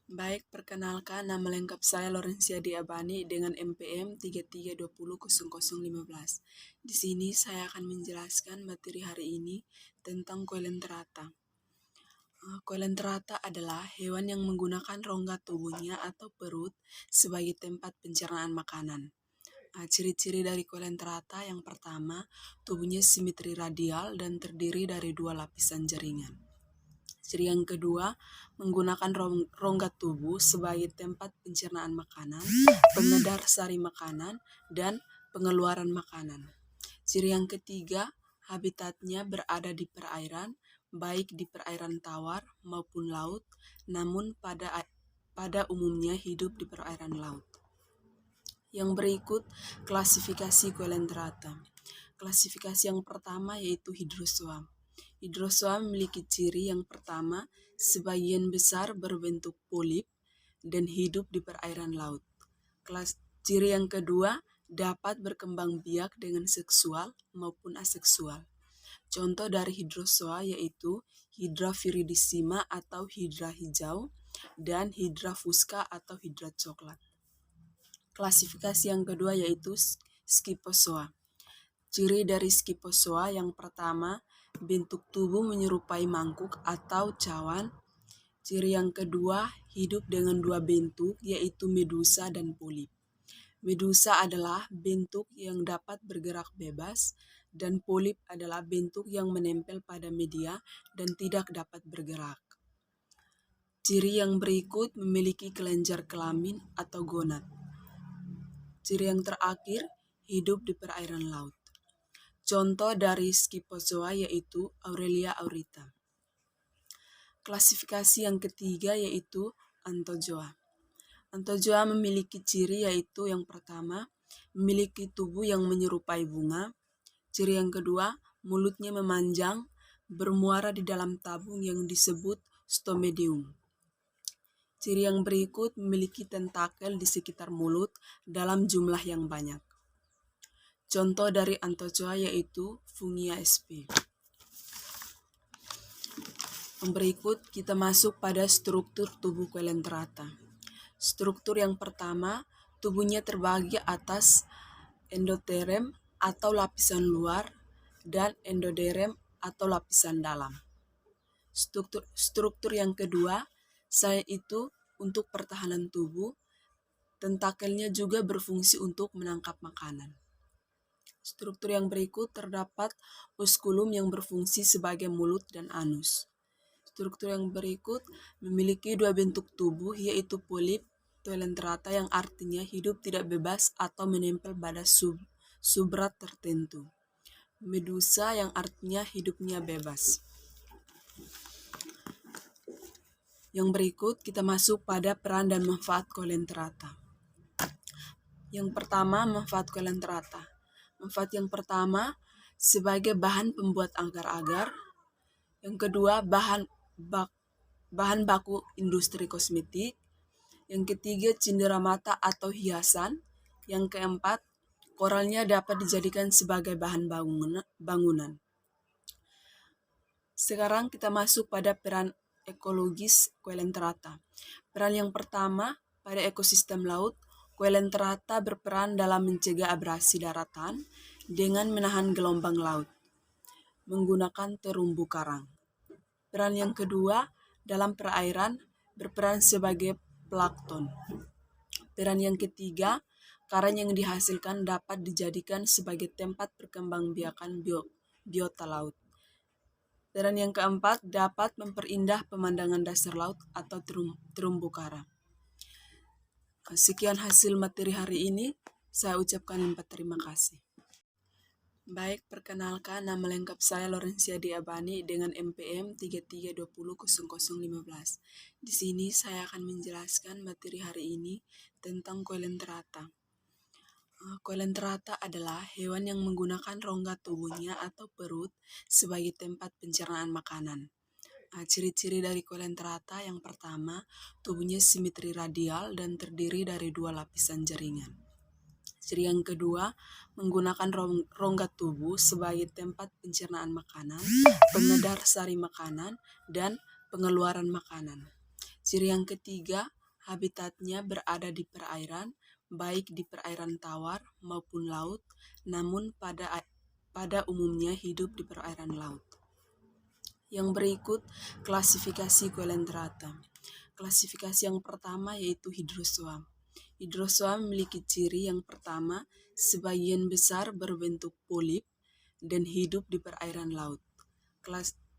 Baik, perkenalkan nama lengkap saya Lorencia Diabani dengan NPM 33200015. Di sini saya akan menjelaskan materi hari ini tentang coelenterata. Coelenterata adalah hewan yang menggunakan rongga tubuhnya atau perut sebagai tempat pencernaan makanan. Ciri-ciri dari coelenterata yang pertama, tubuhnya simetri radial dan terdiri dari dua lapisan jaringan. Ciri yang kedua, menggunakan rongga tubuh sebagai tempat pencernaan makanan, pengedar sari makanan, dan pengeluaran makanan. Ciri yang ketiga, habitatnya berada di perairan, baik di perairan tawar maupun laut, namun pada umumnya hidup di perairan laut. Yang berikut, klasifikasi coelenterata. Klasifikasi yang pertama yaitu hidrozoa. Hidrozoa memiliki ciri yang pertama, sebagian besar berbentuk polip dan hidup di perairan laut. Ciri yang kedua, dapat berkembang biak dengan seksual maupun aseksual. Contoh dari hidrozoa yaitu Hydra viridissima atau hidra hijau dan Hydra fusca atau hidra coklat. Klasifikasi yang kedua yaitu Scyphozoa. Ciri dari Scyphozoa yang pertama, bentuk tubuh menyerupai mangkuk atau cawan. Ciri yang kedua, hidup dengan dua bentuk yaitu medusa dan polip. Medusa adalah bentuk yang dapat bergerak bebas dan polip adalah bentuk yang menempel pada media dan tidak dapat bergerak. Ciri yang berikut memiliki kelenjar kelamin atau gonad. Ciri yang terakhir, hidup di perairan laut. Contoh dari Scyphozoa yaitu Aurelia aurita. Klasifikasi yang ketiga yaitu Anthozoa. Anthozoa memiliki ciri yaitu yang pertama, memiliki tubuh yang menyerupai bunga. Ciri yang kedua, mulutnya memanjang, bermuara di dalam tabung yang disebut stomedium. Ciri yang berikut memiliki tentakel di sekitar mulut dalam jumlah yang banyak. Contoh dari Anthozoa yaitu Fungia sp. Yang berikut kita masuk pada struktur tubuh coelenterata. Struktur yang pertama, tubuhnya terbagi atas endoterem atau lapisan luar dan endoderem atau lapisan dalam. Struktur yang kedua, yaitu untuk pertahanan tubuh, tentakelnya juga berfungsi untuk menangkap makanan. Struktur yang berikut terdapat osculum yang berfungsi sebagai mulut dan anus. Struktur yang berikut memiliki dua bentuk tubuh yaitu polip coelenterata yang artinya hidup tidak bebas atau menempel pada substrat tertentu. Medusa yang artinya hidupnya bebas. Yang berikut kita masuk pada peran dan manfaat coelenterata. Yang pertama, manfaat coelenterata. Manfaat yang pertama, sebagai bahan pembuat agar-agar. Yang kedua, bahan baku industri kosmetik. Yang ketiga, cindera mata atau hiasan. Yang keempat, koralnya dapat dijadikan sebagai bahan bangunan. Sekarang kita masuk pada peran ekologis coelenterata. Peran yang pertama, pada ekosistem laut, coelenterata berperan dalam mencegah abrasi daratan dengan menahan gelombang laut menggunakan terumbu karang. Peran yang kedua, dalam perairan berperan sebagai plankton. Peran yang ketiga, karang yang dihasilkan dapat dijadikan sebagai tempat perkembangbiakan biota laut. Peran yang keempat, dapat memperindah pemandangan dasar laut atau terumbu karang. Sekian hasil materi hari ini. Saya ucapkan terima kasih. Baik, perkenalkan nama lengkap saya Lorencia Diabani dengan NPM 33200015. Di sini saya akan menjelaskan materi hari ini tentang coelenterata. Coelenterata adalah hewan yang menggunakan rongga tubuhnya atau perut sebagai tempat pencernaan makanan. Ciri-ciri dari coelenterata yang pertama, tubuhnya simetri radial dan terdiri dari dua lapisan jaringan. Ciri yang kedua, menggunakan rongga tubuh sebagai tempat pencernaan makanan, pengedar sari makanan, dan pengeluaran makanan. Ciri yang ketiga, habitatnya berada di perairan, baik di perairan tawar maupun laut, namun pada umumnya hidup di perairan laut. Yang berikut, klasifikasi Coelenterata. Klasifikasi yang pertama yaitu hidrozoa. Hidrozoa memiliki ciri yang pertama, sebagian besar berbentuk polip dan hidup di perairan laut.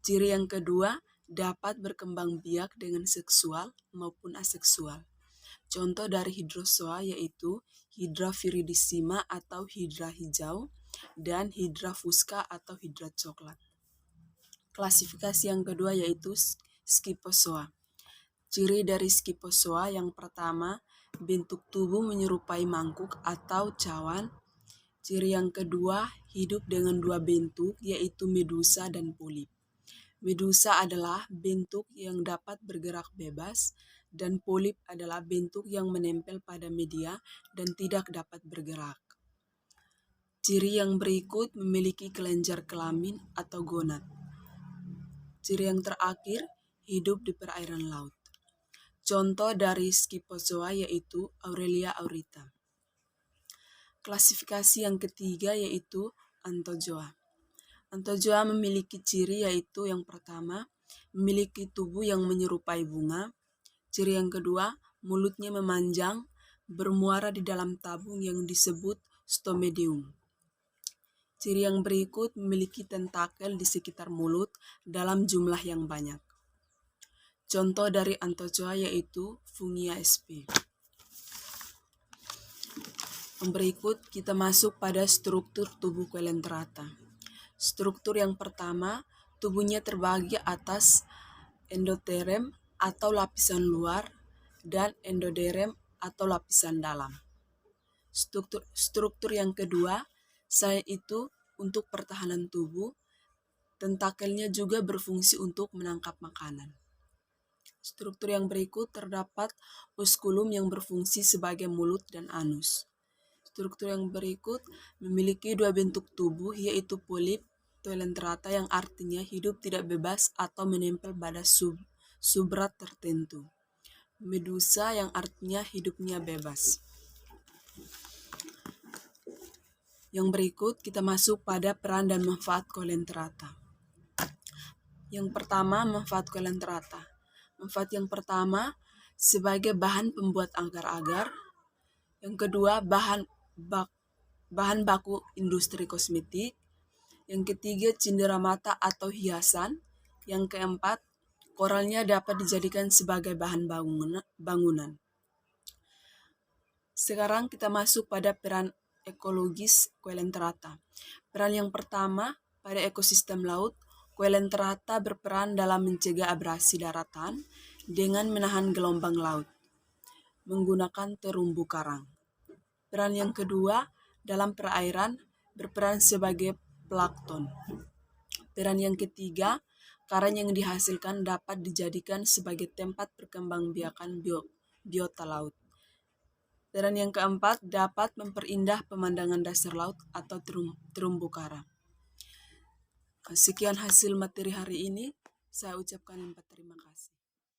Ciri yang kedua, dapat berkembang biak dengan seksual maupun aseksual. Contoh dari hidrozoa yaitu Hydra viridissima atau hidra hijau dan Hydra fusca atau hidra coklat. Klasifikasi yang kedua yaitu Scyphozoa. Ciri dari Scyphozoa yang pertama, bentuk tubuh menyerupai mangkuk atau cawan. Ciri yang kedua, hidup dengan dua bentuk yaitu medusa dan polip. Medusa adalah bentuk yang dapat bergerak bebas dan polip adalah bentuk yang menempel pada media dan tidak dapat bergerak. Ciri yang berikut memiliki kelenjar kelamin atau gonad. Ciri yang terakhir, hidup di perairan laut. Contoh dari Scyphozoa yaitu Aurelia aurita. Klasifikasi yang ketiga yaitu Anthozoa. Anthozoa memiliki ciri yaitu yang pertama, memiliki tubuh yang menyerupai bunga. Ciri yang kedua, mulutnya memanjang, bermuara di dalam tabung yang disebut stomedium. Ciri yang berikut memiliki tentakel di sekitar mulut dalam jumlah yang banyak. Contoh dari Anthozoa yaitu Fungia sp. Yang berikut kita masuk pada struktur tubuh Coelenterata. Struktur yang pertama, tubuhnya terbagi atas endoterem atau lapisan luar dan endoderem atau lapisan dalam. Struktur yang kedua, yaitu untuk pertahanan tubuh, tentakelnya juga berfungsi untuk menangkap makanan. Struktur yang berikut terdapat osculum yang berfungsi sebagai mulut dan anus. Struktur yang berikut memiliki dua bentuk tubuh yaitu polip Coelenterata yang artinya hidup tidak bebas atau menempel pada substrat tertentu. Medusa yang artinya hidupnya bebas. Yang berikut kita masuk pada peran dan manfaat Coelenterata. Yang pertama, manfaat Coelenterata. Manfaat yang pertama, sebagai bahan pembuat agar-agar. Yang kedua, bahan baku industri kosmetik. Yang ketiga, cindera mata atau hiasan. Yang keempat, koralnya dapat dijadikan sebagai bahan bangunan. Sekarang kita masuk pada peran ekologis Coelenterata. Peran yang pertama, pada ekosistem laut, Coelenterata berperan dalam mencegah abrasi daratan dengan menahan gelombang laut menggunakan terumbu karang. Peran yang kedua, dalam perairan berperan sebagai plankton. Peran yang ketiga, karang yang dihasilkan dapat dijadikan sebagai tempat perkembangbiakan biota laut. Peran yang keempat, dapat memperindah pemandangan dasar laut atau terumbu karang. Sekian hasil materi hari ini. Saya ucapkan terima kasih.